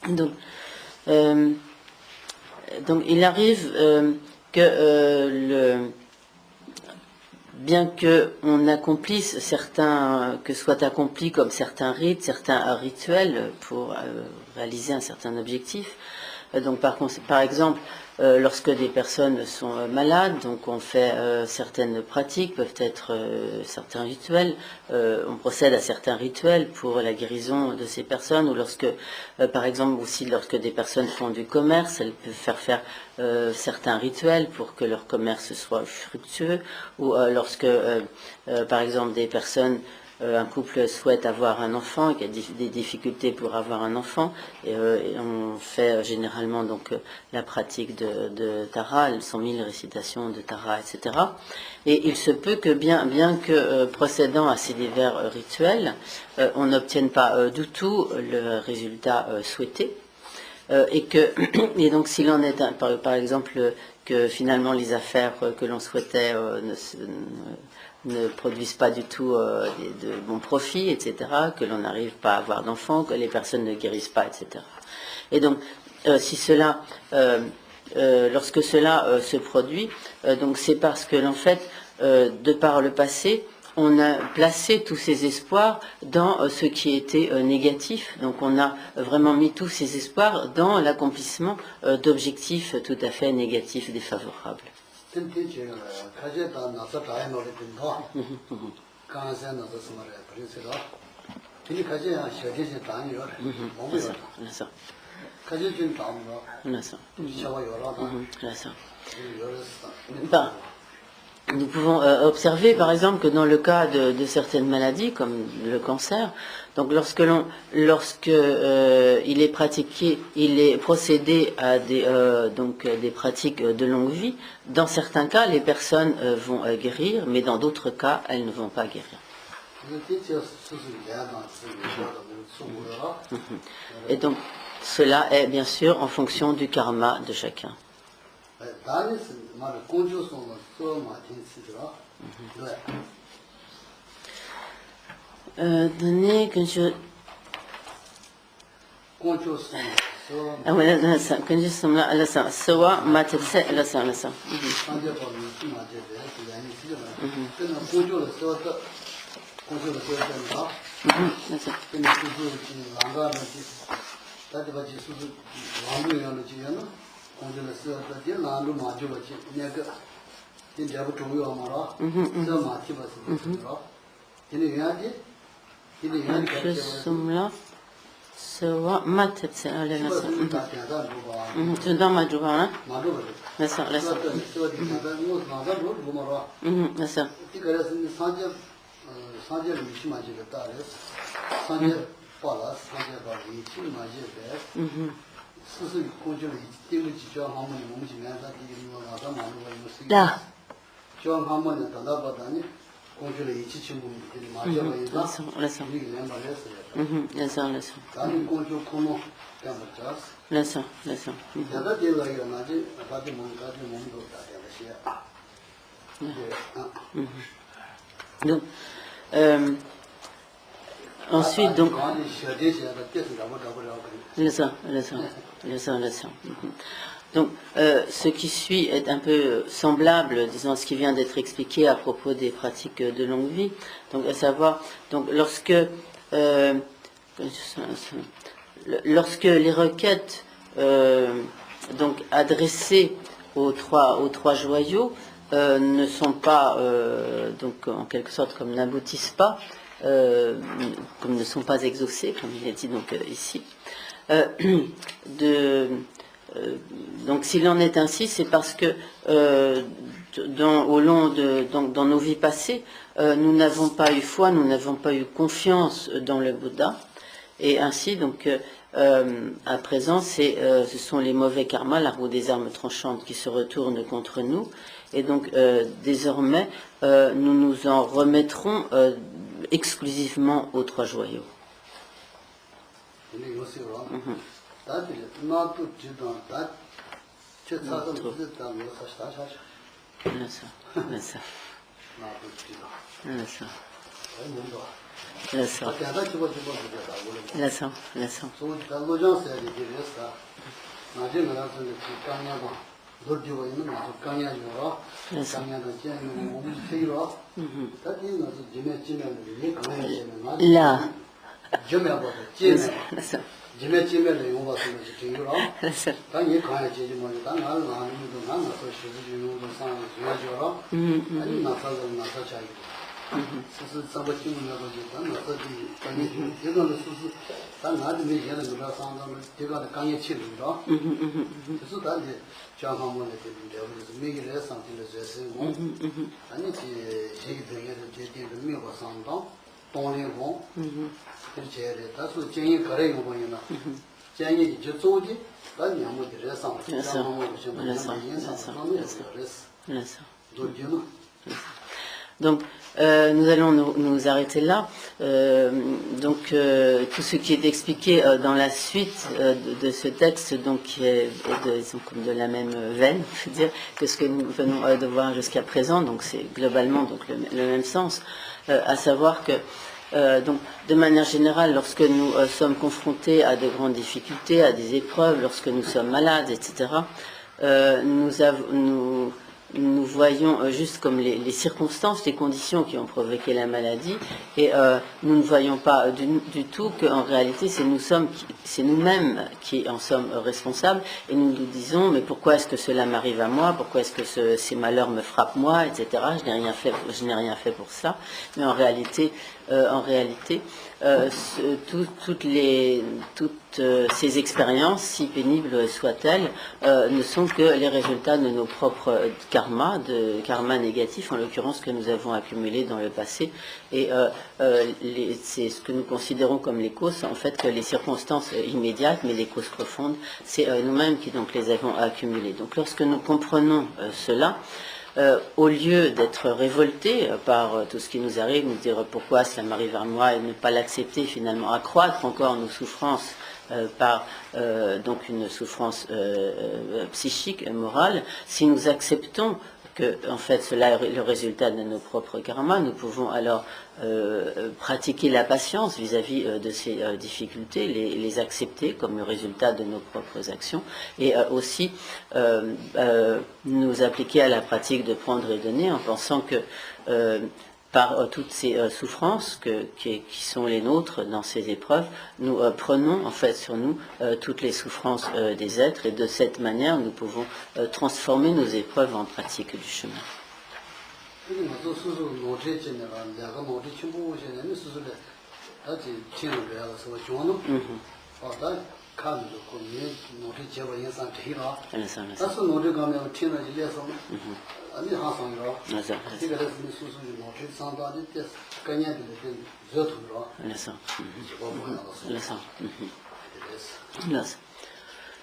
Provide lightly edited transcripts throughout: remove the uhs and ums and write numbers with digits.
Donc, donc il arrive que bien que on accomplisse certains, que soit accompli comme certains rites, certains rituels pour réaliser un certain objectif. Donc par exemple, lorsque des personnes sont malades, donc on fait certaines pratiques, peuvent être certains rituels, on procède à certains rituels pour la guérison de ces personnes, ou lorsque, par exemple aussi lorsque des personnes font du commerce, elles peuvent faire certains rituels pour que leur commerce soit fructueux, ou lorsque, par exemple, des personnes un couple souhaite avoir un enfant, qui a des difficultés pour avoir un enfant, et on fait généralement donc la pratique de Tara, 100 000 récitations de Tara, etc. Et il se peut que bien que procédant à ces divers rituels, on n'obtienne pas du tout le résultat souhaité, et donc s'il en est par exemple que finalement les affaires que l'on souhaitait ne produisent pas du tout de bons profits, etc., que l'on n'arrive pas à avoir d'enfants, que les personnes ne guérissent pas, etc. Et donc, si cela, lorsque cela se produit, donc c'est parce que, en fait, de par le passé, on a placé tous ces espoirs dans ce qui était négatif. Donc on a vraiment mis tous ces espoirs dans l'accomplissement d'objectifs tout à fait négatifs, défavorables. Nous pouvons observer, par exemple, que dans le cas de certaines maladies, comme le cancer, donc lorsque il est pratiqué, il est procédé à des pratiques de longue vie, dans certains cas, les personnes vont guérir, mais dans d'autres cas, elles ne vont pas guérir. Et donc, cela est bien sûr en fonction du karma de chacun. Donnez que je... Donc, ensuite, donc, donc ce qui suit est un peu semblable, disons, à ce qui vient d'être expliqué à propos des pratiques de longue vie. Donc, à savoir, donc, lorsque les requêtes donc adressées aux trois joyaux ne sont pas, donc en quelque sorte, comme n'aboutissent pas, comme ne sont pas exaucées, comme il est dit donc ici. Donc s'il en est ainsi, c'est parce que dans nos vies passées, nous n'avons pas eu foi, nous n'avons pas eu confiance dans le Bouddha, et ainsi donc à présent ce sont les mauvais karmas, la roue des armes tranchantes qui se retournent contre nous, et donc désormais nous nous en remettrons exclusivement aux trois joyaux. Donc, nous allons nous arrêter là. Tout ce qui est expliqué dans la suite de ce texte, donc, qui est comme de la même veine, je veux dire, que ce que nous venons de voir jusqu'à présent. Donc, c'est globalement donc le même sens, à savoir que donc, de manière générale, lorsque nous sommes confrontés à de grandes difficultés, à des épreuves, lorsque nous sommes malades, etc., nous voyons juste comme les circonstances, les conditions qui ont provoqué la maladie, et nous ne voyons pas du tout qu'en réalité c'est nous-mêmes qui en sommes responsables, et nous nous disons mais pourquoi est-ce que cela m'arrive à moi, pourquoi est-ce que ces malheurs me frappent moi, etc. Je n'ai rien fait pour ça, mais en réalité toutes ces expériences, si pénibles soient-elles, ne sont que les résultats de nos propres de karma négatif, en l'occurrence que nous avons accumulé dans le passé. Et c'est ce que nous considérons comme les causes, en fait, que les circonstances immédiates, mais les causes profondes, c'est nous-mêmes qui donc les avons accumulées. Donc lorsque nous comprenons cela, au lieu d'être révoltés par tout ce qui nous arrive, nous dire pourquoi cela m'arrive à moi et ne pas l'accepter, finalement accroître encore nos souffrances par donc une souffrance psychique, morale, si nous acceptons que en fait cela est le résultat de nos propres karmas, nous pouvons alors pratiquer la patience vis-à-vis de ces difficultés, les accepter comme le résultat de nos propres actions, et aussi nous appliquer à la pratique de prendre et donner en pensant que par toutes ces souffrances qui sont les nôtres dans ces épreuves, nous prenons en fait sur nous toutes les souffrances des êtres, et de cette manière nous pouvons transformer nos épreuves en pratique du chemin.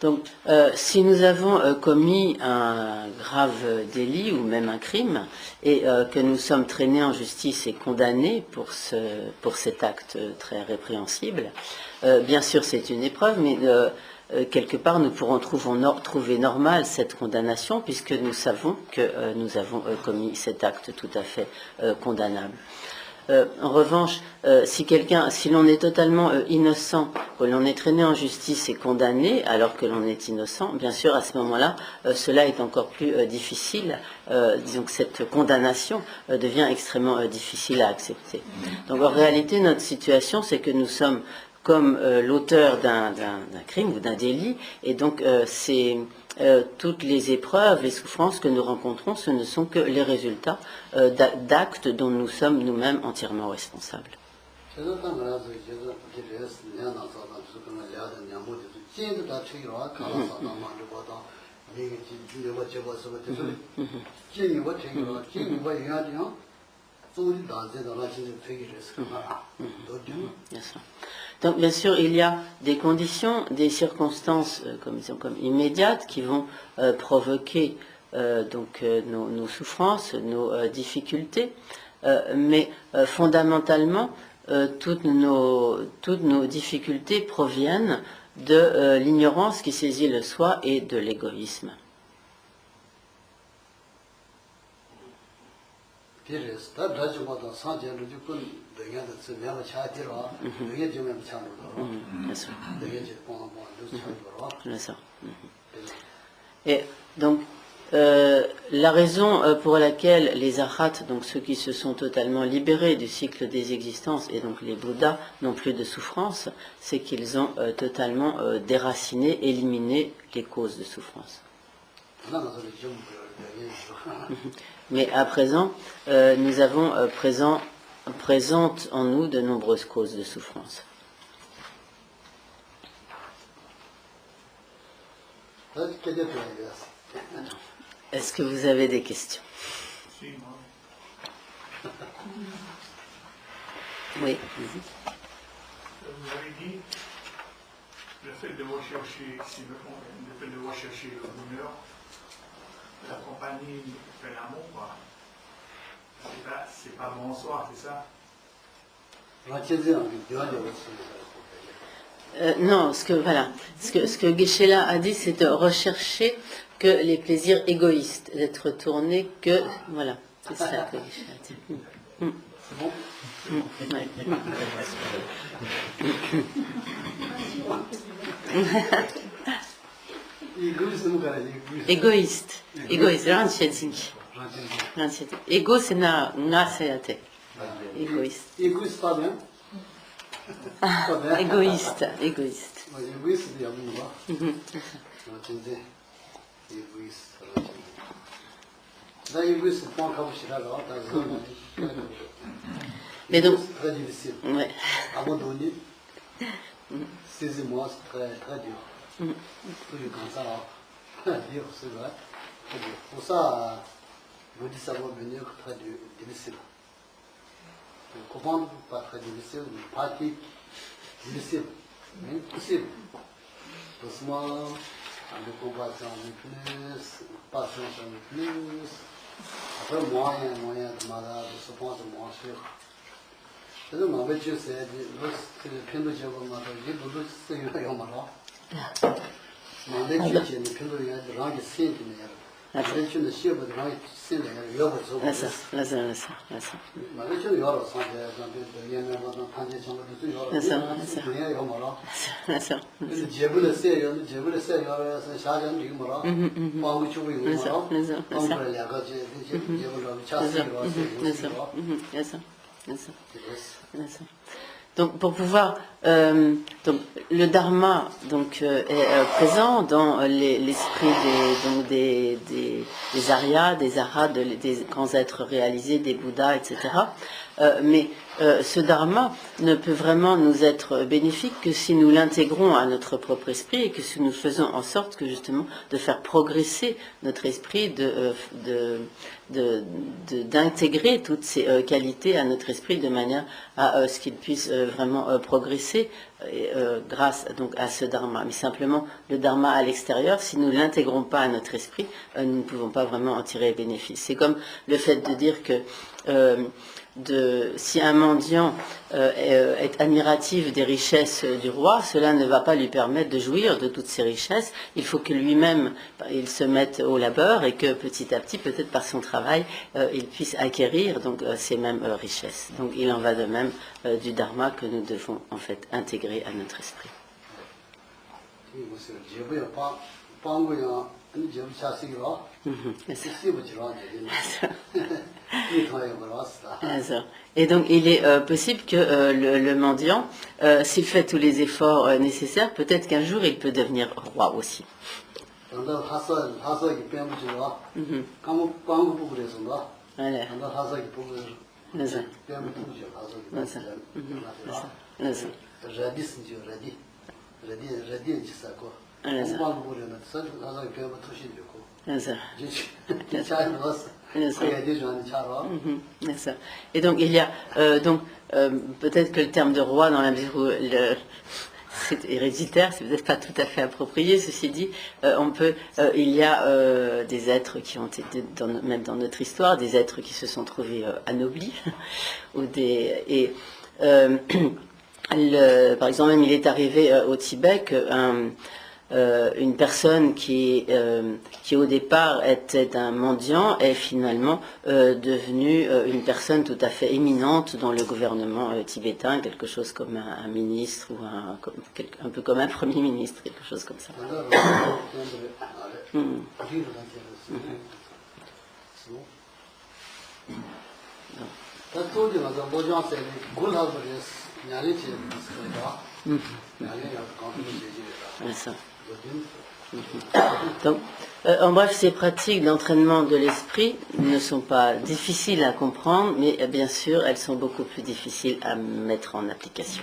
Donc, si nous avons commis un grave délit ou même un crime, et que nous sommes traînés en justice et condamnés pour cet acte très répréhensible, bien sûr c'est une épreuve, mais quelque part nous pourrons trouver normal cette condamnation, puisque nous savons que nous avons commis cet acte tout à fait condamnable. En revanche, si l'on est totalement innocent, que l'on est traîné en justice et condamné alors que l'on est innocent, bien sûr à ce moment-là, cela est encore plus difficile. Disons que cette condamnation devient extrêmement difficile à accepter. Donc en réalité, notre situation, c'est que nous sommes comme l'auteur d'un crime ou d'un délit, et donc toutes les épreuves, les souffrances que nous rencontrons, ce ne sont que les résultats d'actes dont nous sommes nous-mêmes entièrement responsables. Donc bien sûr, il y a des conditions, des circonstances comme immédiates qui vont provoquer nos souffrances, nos difficultés, mais fondamentalement, toutes nos difficultés proviennent de l'ignorance qui saisit le soi et de l'égoïsme. Et donc, la raison pour laquelle les arhats, donc ceux qui se sont totalement libérés du cycle des existences, et donc les Bouddhas n'ont plus de souffrance, c'est qu'ils ont totalement déraciné, éliminé les causes de souffrance. Mais à présent, nous avons présentes en nous de nombreuses causes de souffrance. Est-ce que vous avez des questions? Oui. Vous avez dit le fait de rechercher, le fait de rechercher le bonheur, la compagnie fait l'amour, quoi. C'est pas bon en soi, c'est ça? Non, ce que Geshe-la a dit, c'est de rechercher que les plaisirs égoïstes, d'être tourné que, voilà, c'est ça que Geshe-la a dit. C'est bon? Ouais. Égoïste, Égo, c'est na sayate. Égoïste. Égoïste, pas bien. Égoïste. Égoïste, il y a mon bas. Égoïste. Égoïste, c'est pas encore mais donc, très difficile. Ouais. Abandonner, 16 mois, c'est très, très dur. Toujours comme ça, dire, c'est vrai, très dur. Pour ça, je dis ça va venir très difficile. Comprendre, pas très difficile, mais pratique, difficile, mais possible. Doucement, avec compassion un peu plus, patience un peu plus. Après, moyen de malade, de se prendre moins sûr. C'est ma voiture, c'est le pinot de Java, j'ai beaucoup de sécurité à Mara. Ma voiture, c'est le pinot de Rangi Saint. Ma voiture, c'est le Rangi Saint. Ma voiture, c'est donc, pour pouvoir, donc le dharma donc est présent dans l'esprit des aryas, des arhats, des grands êtres réalisés, des bouddhas, etc. Mais ce dharma ne peut vraiment nous être bénéfique que si nous l'intégrons à notre propre esprit et que si nous faisons en sorte que justement de faire progresser notre esprit, d'intégrer toutes ces qualités à notre esprit de manière à ce qu'il puisse vraiment progresser grâce donc à ce dharma. Mais simplement le dharma à l'extérieur, si nous ne l'intégrons pas à notre esprit, nous ne pouvons pas vraiment en tirer bénéfice. C'est comme le fait de dire que si un mendiant est admiratif des richesses du roi, cela ne va pas lui permettre de jouir de toutes ces richesses. Il faut que lui-même il se mette au labeur et que petit à petit, peut-être par son travail, il puisse acquérir donc ces mêmes richesses. Donc il en va de même du dharma que nous devons en fait intégrer à notre esprit. Et donc il est possible que le mendiant, s'il fait tous les efforts nécessaires, peut-être qu'un jour il peut devenir roi aussi. Et donc il y a peut-être que le terme de roi, dans la mesure où c'est héréditaire, c'est peut-être pas tout à fait approprié. Ceci dit, il y a des êtres qui ont été même dans notre histoire, des êtres qui se sont trouvés anoblis, par exemple, même il est arrivé au Tibet qu'un une personne qui au départ était un mendiant est finalement devenue une personne tout à fait éminente dans le gouvernement tibétain, quelque chose comme un ministre ou un peu comme un premier ministre, quelque chose comme ça. Donc, en bref, ces pratiques d'entraînement de l'esprit ne sont pas difficiles à comprendre, mais bien sûr, elles sont beaucoup plus difficiles à mettre en application.